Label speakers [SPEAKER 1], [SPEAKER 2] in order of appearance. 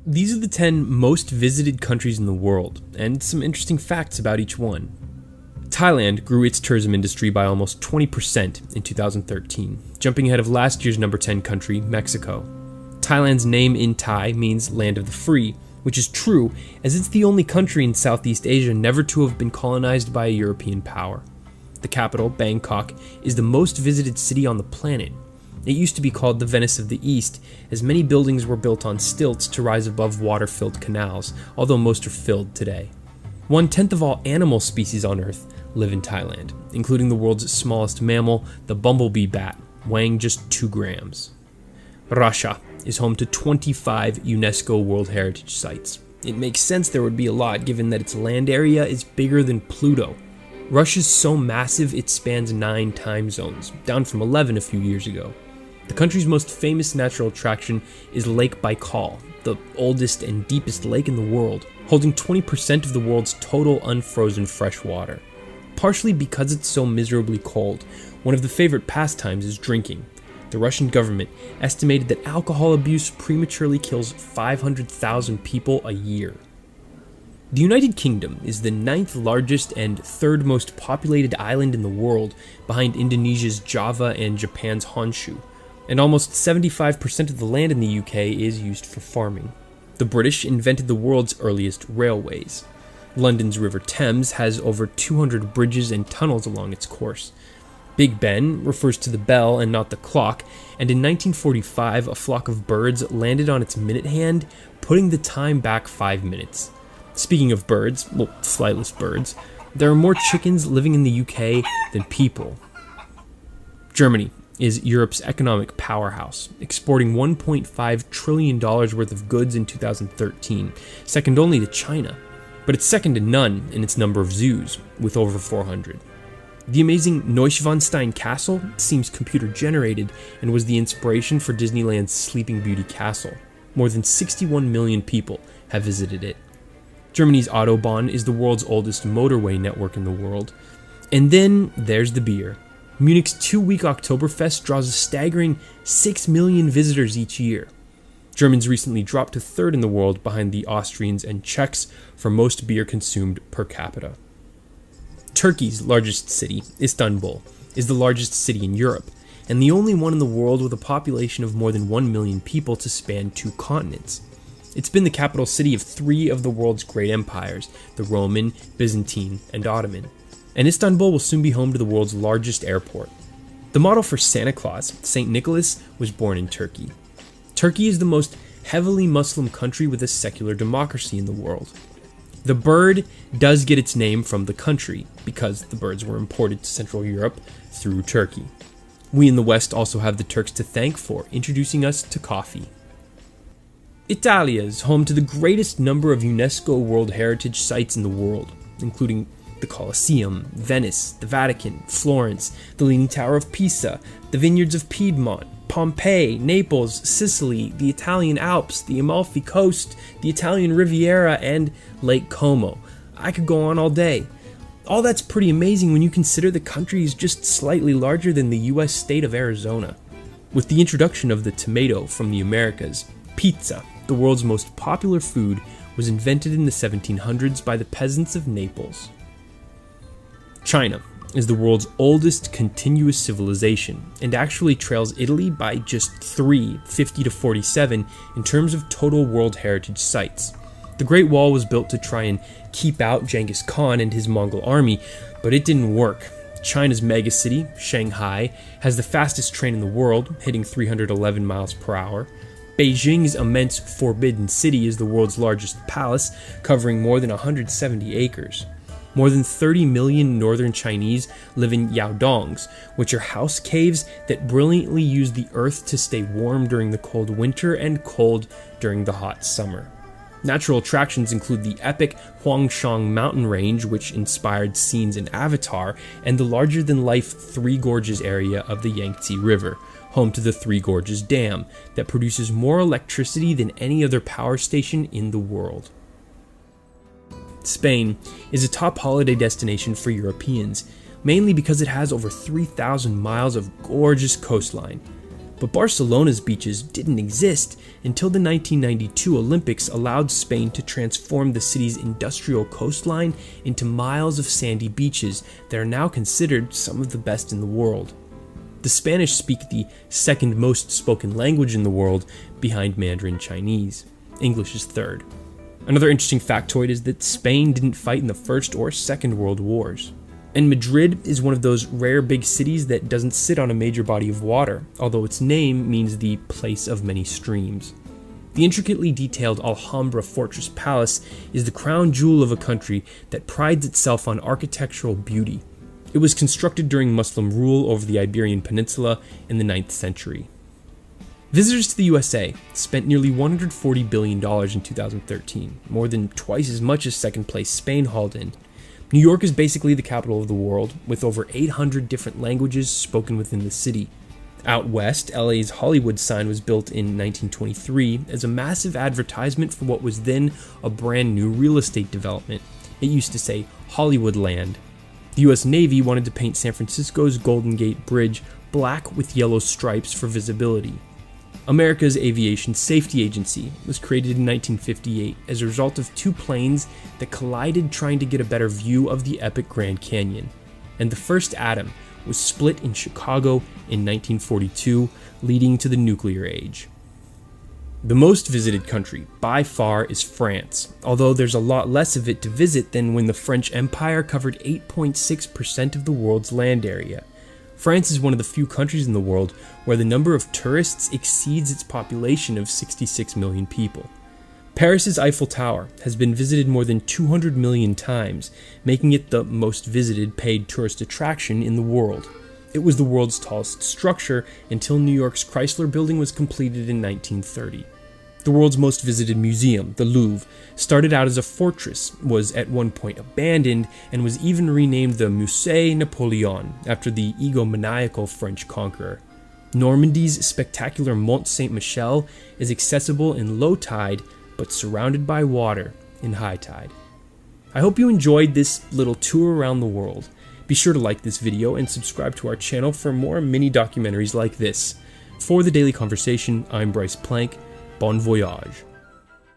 [SPEAKER 1] These are the 10 most visited countries in the world, and some interesting facts about each one. Thailand grew its tourism industry by almost 20% in 2013, jumping ahead of last year's number 10 country, Mexico. Thailand's name in Thai means land of the free, which is true as it's the only country in Southeast Asia never to have been colonized by a European power. The capital, Bangkok, is the most visited city on the planet. It used to be called the Venice of the East, as many buildings were built on stilts to rise above water-filled canals, although most are filled today. 1/10 of all animal species on Earth live in Thailand, including the world's smallest mammal, the bumblebee bat, weighing just 2 grams. Russia is home to 25 UNESCO World Heritage Sites. It makes sense there would be a lot given that its land area is bigger than Pluto. Russia's so massive it spans 9 time zones, down from 11 a few years ago. The country's most famous natural attraction is Lake Baikal, the oldest and deepest lake in the world, holding 20% of the world's total unfrozen fresh water. Partially because it's so miserably cold, one of the favorite pastimes is drinking. The Russian government estimated that alcohol abuse prematurely kills 500,000 people a year. The United Kingdom is the 9th largest and 3rd most populated island in the world, behind Indonesia's Java and Japan's Honshu, and almost 75% of the land in the UK is used for farming. The British invented the world's earliest railways. London's River Thames has over 200 bridges and tunnels along its course. Big Ben refers to the bell and not the clock, and in 1945 a flock of birds landed on its minute hand, putting the time back 5 minutes. Speaking of birds, well, flightless birds, there are more chickens living in the UK than people. Germany is Europe's economic powerhouse, exporting $1.5 trillion worth of goods in 2013, second only to China. But it's second to none in its number of zoos, with over 400. The amazing Neuschwanstein Castle seems computer-generated and was the inspiration for Disneyland's Sleeping Beauty Castle. More than 61 million people have visited it. Germany's Autobahn is the world's oldest motorway network in the world. And then there's the beer. Munich's 2-week Oktoberfest draws a staggering 6 million visitors each year. Germans recently dropped to 3rd in the world behind the Austrians and Czechs for most beer consumed per capita. Turkey's largest city, Istanbul, is the largest city in Europe, and the only one in the world with a population of more than 1 million people to span 2 continents. It's been the capital city of 3 of the world's great empires, the Roman, Byzantine, and Ottoman. And Istanbul will soon be home to the world's largest airport. The model for Santa Claus, St. Nicholas, was born in Turkey. Turkey is the most heavily Muslim country with a secular democracy in the world. The bird does get its name from the country, because the birds were imported to Central Europe through Turkey. We in the West also have the Turks to thank for introducing us to coffee. Italia is home to the greatest number of UNESCO World Heritage Sites in the world, including the Colosseum, Venice, the Vatican, Florence, the Leaning Tower of Pisa, the vineyards of Piedmont, Pompeii, Naples, Sicily, the Italian Alps, the Amalfi Coast, the Italian Riviera, and Lake Como. I could go on all day. All that's pretty amazing when you consider the country is just slightly larger than the US state of Arizona. With the introduction of the tomato from the Americas, pizza, the world's most popular food, was invented in the 1700s by the peasants of Naples. China is the world's oldest continuous civilization, and actually trails Italy by just 3, 50 to 47, in terms of total World Heritage Sites. The Great Wall was built to try and keep out Genghis Khan and his Mongol army, but it didn't work. China's megacity, Shanghai, has the fastest train in the world, hitting 311 miles per hour. Beijing's immense Forbidden City is the world's largest palace, covering more than 170 acres. More than 30 million northern Chinese live in yaodongs, which are house caves that brilliantly use the earth to stay warm during the cold winter and cold during the hot summer. Natural attractions include the epic Huangshan mountain range, which inspired scenes in Avatar, and the larger-than-life Three Gorges area of the Yangtze River, home to the Three Gorges Dam, that produces more electricity than any other power station in the world. Spain is a top holiday destination for Europeans, mainly because it has over 3,000 miles of gorgeous coastline. But Barcelona's beaches didn't exist until the 1992 Olympics allowed Spain to transform the city's industrial coastline into miles of sandy beaches that are now considered some of the best in the world. The Spanish speak the second most spoken language in the world, behind Mandarin Chinese. English is third. Another interesting factoid is that Spain didn't fight in the First or Second World Wars. And Madrid is one of those rare big cities that doesn't sit on a major body of water, although its name means the place of many streams. The intricately detailed Alhambra Fortress Palace is the crown jewel of a country that prides itself on architectural beauty. It was constructed during Muslim rule over the Iberian Peninsula in the 9th century. Visitors to the USA spent nearly $140 billion in 2013, more than twice as much as second place Spain hauled in. New York is basically the capital of the world, with over 800 different languages spoken within the city. Out west, LA's Hollywood sign was built in 1923 as a massive advertisement for what was then a brand new real estate development. It used to say Hollywood Land. The US Navy wanted to paint San Francisco's Golden Gate Bridge black with yellow stripes for visibility. America's Aviation Safety Agency was created in 1958 as a result of two planes that collided trying to get a better view of the epic Grand Canyon. And the first atom was split in Chicago in 1942, leading to the nuclear age. The most visited country, by far, is France, although there's a lot less of it to visit than when the French Empire covered 8.6% of the world's land area. France is one of the few countries in the world where the number of tourists exceeds its population of 66 million people. Paris's Eiffel Tower has been visited more than 200 million times, making it the most visited paid tourist attraction in the world. It was the world's tallest structure until New York's Chrysler Building was completed in 1930. The world's most visited museum, the Louvre, started out as a fortress, was at one point abandoned, and was even renamed the Musée Napoléon after the egomaniacal French conqueror. Normandy's spectacular Mont Saint-Michel is accessible in low tide, but surrounded by water in high tide. I hope you enjoyed this little tour around the world. Be sure to like this video and subscribe to our channel for more mini documentaries like this. For The Daily Conversation, I'm Bryce Plank. Bon voyage.